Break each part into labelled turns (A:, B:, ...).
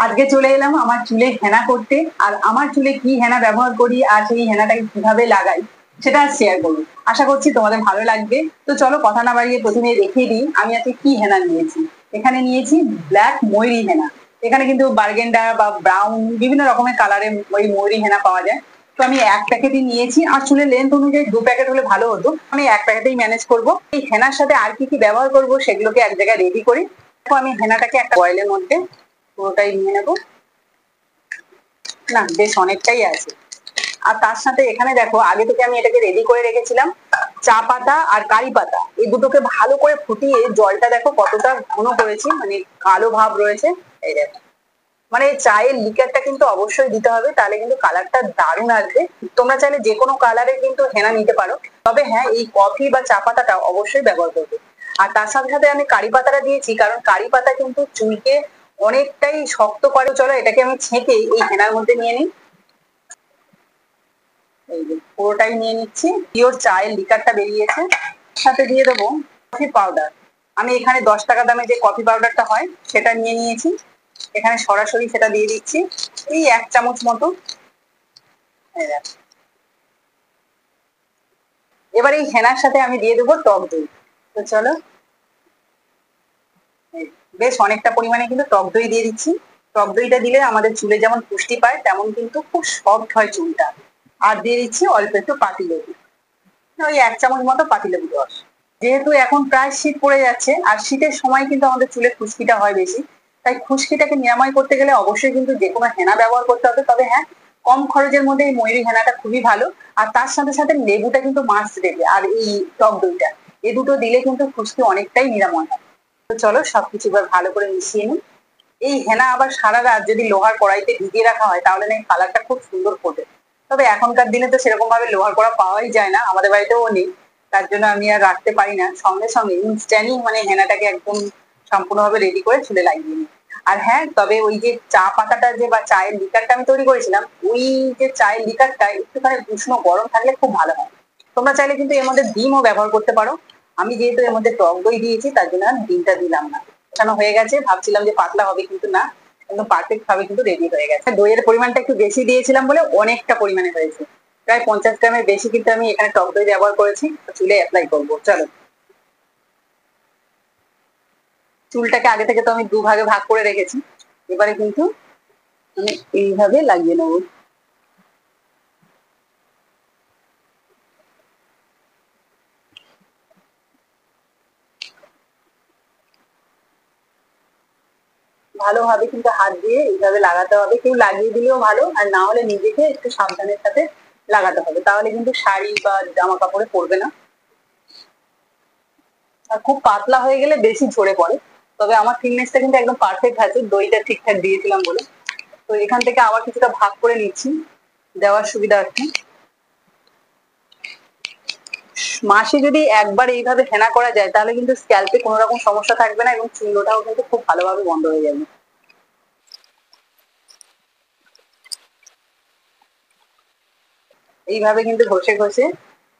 A: আজকে চলে এলাম আমার চুলে হেনা করতে। আর আমার চুলে কি হেনা ব্যবহার করি আর সেই হেনাটাকে কিভাবে লাগাই সেটা শেয়ার করবো। আশা করছি তোমাদের ভালো লাগবে। তো চলো কথা না বাড়িয়ে প্রথমে দেখিয়ে দিই আমি আজকে কি হেনা নিয়েছি। এখানে নিয়েছি ব্ল্যাক ময়ূরী হেনা। এখানে কিন্তু বার্গেন্ডা বা ব্রাউন বিভিন্ন রকমের কালারের ওই ময়ূরী হেনা পাওয়া যায়। তো আমি এক প্যাকেটই নিয়েছি, আর চুলের লেন্থ অনুযায়ী 2 প্যাকেট হলে ভালো হতো। আমি এক প্যাকেটেই ম্যানেজ করব। এই হেনার সাথে আর কি কি ব্যবহার করব সেগুলোকে এক জায়গায় রেডি করি। দেখো আমি হেনাটাকে একটা অয়েলের মধ্যে পুরোটাই নিয়ে নেবো। না, বেশ অনেকটাই আছে। আর তার সাথে এখানে দেখো আগে থেকে আমি এটাকে রেডি করে রেখেছিলাম চা পাতা আর কারি পাতা, এই দুটোকে ভালো করে ফুটিয়ে জলটা দেখো কতটা ঘন করেছি, মানে কালো ভাব রয়েছে। এই দেখো, মানে চায়ের লিকারটা কিন্তু অবশ্যই দিতে হবে, তাহলে কিন্তু কালারটা দারুণ আসবে। তোমরা চাইলে যে কোনো কালারে কিন্তু হেনা নিতে পারো, তবে হ্যাঁ এই কফি বা চা পাতাটা অবশ্যই ব্যবহার করবে। আর তার সাথে সাথে আমি কারি পাতাটা দিয়েছি, কারণ কারি পাতা কিন্তু চুলকে অনেকটাই শক্ত করে। চলো এটাকে আমি ছেঁকে এই হেনার মধ্যে নিয়ে নিই। এই যে পুরোটাই নিয়ে নিচ্ছি। পিওর চায়ের লিকারটা বেরিয়েছে। সাথে দিয়ে দেবো কফি পাউডার। আমি এখানে 10 টাকা দামে যে কফি পাউডারটা হয় সেটা নিয়ে নিয়েছি। এখানে সরাসরি সেটা দিয়ে দিচ্ছি, এই 1 চামচ মতো। এবার এই হেনার সাথে আমি দিয়ে দেবো টক দই। তো চলো, বেশ অনেকটা পরিমাণে কিন্তু টক দই দিয়ে দিচ্ছি। টক দইটা দিলে আমাদের চুলে যেমন পুষ্টি পায়, তেমন কিন্তু খুব সফট হয় চুলটা। আর দিয়ে দিচ্ছি অল্প একটু পাতিলেবু, ওই 1 চামচ মতো পাতিলেবু রস। যেহেতু এখন প্রায় শীত পড়ে যাচ্ছে, আর শীতের সময় কিন্তু আমাদের চুলে খুশকিটা হয় বেশি, তাই খুশকিটাকে নিরাময় করতে গেলে অবশ্যই কিন্তু যে কোনো হেনা ব্যবহার করতে হবে। তবে হ্যাঁ, কম খরচের মধ্যে এই ময়ূরী হেনাটা খুবই ভালো। আর তার সাথে সাথে লেবুটা কিন্তু মাস্ট দেবে, আর এই টক দইটা, এই দুটো দিলে কিন্তু খুশকি অনেকটাই নিরাময় হয়। তো চলো সবকিছু এবার ভালো করে মিশিয়ে নিই। এই হেনা আবার সারা রাত যদি লোহার কড়াইতে ভিজিয়ে রাখা হয় তাহলে না কালারটা খুব সুন্দর ফোটে। তবে এখনকার দিনে তো সেরকম ভাবে লোহার কড়া পাওয়াই যায় না, আমাদের বাড়িতেও নেই। তার জন্য আমি আর রাখতে পারি না, সঙ্গে সঙ্গে ইনস্ট্যান্টই মানে হেনাটাকে একদম সম্পূর্ণভাবে রেডি করে চুলে লাগিয়ে নিই। আর হ্যাঁ, তবে ওই যে চা পাতাটা যে বা চায়ের লিকারটা আমি তৈরি করেছিলাম, ওই যে চায়ের লিকারটা একটুখানি উষ্ণ গরম থাকলে খুব ভালো হয়। তোমরা চাইলে কিন্তু এর মধ্যে ডিমও ব্যবহার করতে পারো। আমি যেহেতু এর মধ্যে টক দই দিয়েছি তার জন্য আর ডিমটা দিলাম না। এখানে হয়ে গেছে, ভাবছিলাম যে পাতলা হবে কিন্তু না, একদম পারফেক্ট ভাবে কিন্তু রেডি হয়ে গেছে। দইয়ের পরিমাণটা একটু বেশি দিয়েছিলাম বলে অনেকটা পরিমাণে হয়েছে, প্রায় 50 গ্রামের বেশি কিন্তু আমি এখানে টক দই ব্যবহার করেছি। চুলে অ্যাপ্লাই করবো। চলো, চুলটাকে আগে থেকে তো আমি 2 ভাগে ভাগ করে রেখেছি। এবারে কিন্তু আমি এইভাবে লাগিয়ে নেবো। ভালোভাবে কিন্তু হাত দিয়ে এইভাবে লাগাতে হবে। কেউ লাগিয়ে দিলেও ভালো, আর না হলে নিজেকে একটু সাবধানের সাথে লাগাতে হবে, তাহলে কিন্তু শাড়ি বা জামা কাপড়ে পড়বে না। আর খুব পাতলা হয়ে গেলে বেশি ঝরে পড়ে। তবে আমার থিকনেসটা কিন্তু একদম পারফেক্ট আছে, দইটা ঠিকঠাক দিয়েছিলাম বলে। তো এখান থেকে আবার কিছুটা ভাগ করে নিচ্ছি দেওয়ার সুবিধার্থে। মাসে যদি একবার এইভাবে হেনা করা যায় তাহলে কিন্তু স্ক্যাল্পে কোনো রকম সমস্যা থাকবে না, এবং চুল ওঠাও কিন্তু খুব ভালোভাবে বন্ধ হয়ে যাবে। এইভাবে কিন্তু ঘষে ঘষে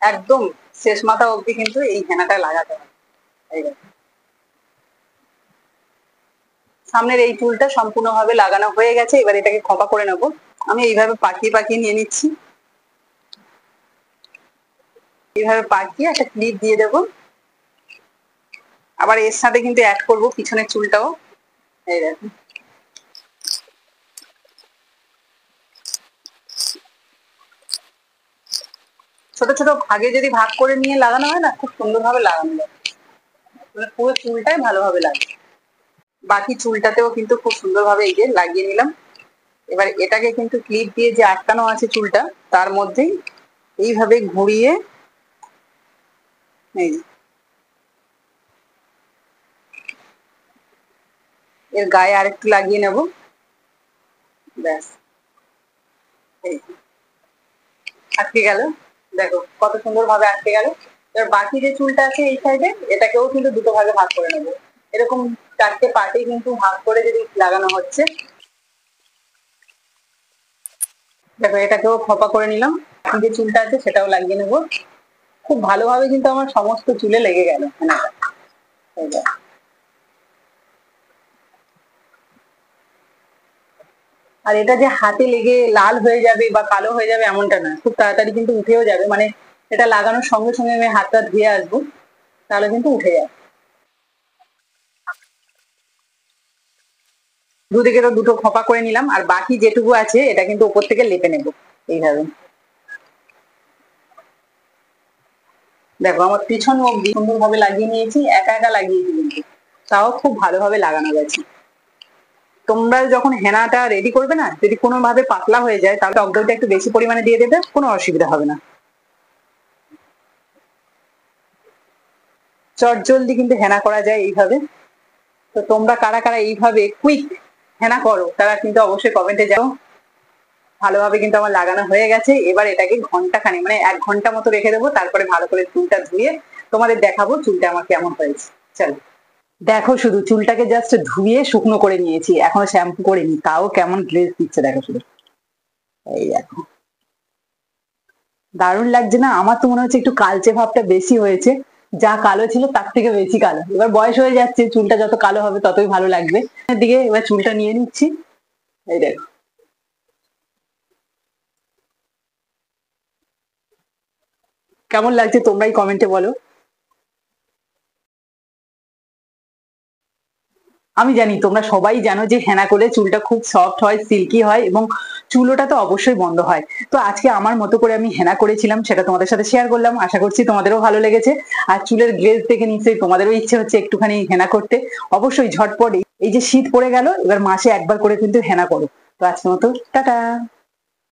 A: একদম শেষ মাথা অবধি কিন্তু এই হেনাটা লাগাতে হবে। এই দেখো, সামনের এই চুলটা সম্পূর্ণভাবে লাগানো হয়ে গেছে। এবার এটাকে খোপা করে নেবো। আমি এইভাবে পাকিয়ে পাকিয়ে নিয়ে নিচ্ছি। এইভাবে পাকিয়ে একটা ক্লিপ দিয়ে দেবো। আবার এর সাথে কিন্তু অ্যাড করবো পিছনের চুলটাও। এই দেখো, ছোট ছোট ভাগে যদি ভাগ করে নিয়ে লাগানো হয় না, খুব সুন্দরভাবে লাগানো যায়, মানে পুরো চুলটাই ভালোভাবে লাগে। বাকি চুলটাতেও কিন্তু খুব সুন্দরভাবে এই যে লাগিয়ে নিলাম। এবার এটাকে কিন্তু ক্লিপ দিয়ে যে আটকানো আছে চুলটা, তার মধ্যেই এইভাবে ঘুরিয়ে এই এর গায়ে আরেকটু লাগিয়ে নেব। ব্যাস, এই আটকে গেল। দেখো কত সুন্দর ভাবে আটকে গেল। এবার বাকি যে চুলটা আছে এই সাইডে, এটাকেও কিন্তু 2 ভাগে ভাগ করে নেবো। এরকম 4টে পার্টে কিন্তু ভাগ করে যদি লাগানো হচ্ছে। দেখো এটাকেও খোপা করে নিলাম। যে চুলটা আছে সেটাও লাগিয়ে নেবো। খুব ভালোভাবে কিন্তু আমার সমস্ত চুলে লেগে গেল হেনাটা। আর এটা যে হাতে লেগে লাল হয়ে যাবে বা কালো হয়ে যাবে এমনটা না, খুব তাড়াতাড়ি কিন্তু উঠেও যাবে। মানে এটা লাগানোর সঙ্গে সঙ্গে আমি হাতটা ধুয়ে আসবো, তাহলে কিন্তু উঠে যাবে। দুদিকে তো দুটো খোপা করে নিলাম, আর বাকি যেটুকু আছে এটা কিন্তু উপর থেকে লেপে নেব এইভাবে। দেখো আমার পিছন অব্দি সুন্দরভাবে লাগিয়ে নিয়েছি, একা একা লাগিয়েছি কিন্তু তাও খুব ভালোভাবে লাগানো গেছে। তোমরা যখন হেনাটা রেডি করবে না, যদি কোনোভাবে পাতলা হয়ে যায় তাহলে টক দইটা একটু বেশি পরিমাণে দিয়ে দেবে, কোনো অসুবিধা হবে না। চট জলদি কিন্তু হেনা করা যায় এইভাবে। তো তোমরা কারা কারা এইভাবে কুইক হেনা করো তারা কিন্তু অবশ্যই কমেন্টে যাও। ভালোভাবে কিন্তু আমার লাগানো হয়ে গেছে, এবার এটাকে ঘন্টা খানি মানে 1 ঘন্টা মতো রেখে দেবো, তারপরে ভালো করে চুলটা ধুয়ে তোমাদের দেখাবো চুলটা আমার কেমন হয়েছে। চলো দেখো, শুধু চুলটাকে জাস্ট ধুয়ে শুকনো করে নিয়েছি, এখনো শ্যাম্পু করিনি, তাও কেমন গ্লেজ দিচ্ছে দেখো শুধু। এই দেখো, দারুণ লাগছে না? আমার তো মনে হচ্ছে একটু কালচে ভাবটা বেশি হয়েছে, যা কালো ছিল তার থেকে বেশি কালো। এবার বয়স হয়ে যাচ্ছে, চুলটা যত কালো হবে ততই ভালো লাগবে। দিকে এবার চুলটা নিয়ে নিচ্ছি, এই দেখো। কেমন লাগছে তোমরাই কমেন্টে বলো। আমি জানি তোমরা সবাই জানো যে হেনা করলে চুলটা খুব সফট হয়, সিল্কি হয়, এবং চুলোটা তো অবশ্যই বন্ধ হয়। তো আজকে আমার মতো করে আমি হেনা করেছিলাম, সেটা তোমাদের সাথে শেয়ার করলাম। আশা করছি তোমাদেরও ভালো লেগেছে। আর চুলের গ্লেজ দেখে নিশ্চয়ই তোমাদেরও ইচ্ছে হচ্ছে একটুখানি হেনা করতে। অবশ্যই ঝটপট এই যে শীত পড়ে গেল, এবার মাসে একবার করে কিন্তু হেনা করো। তো আজকের মতো টাটা।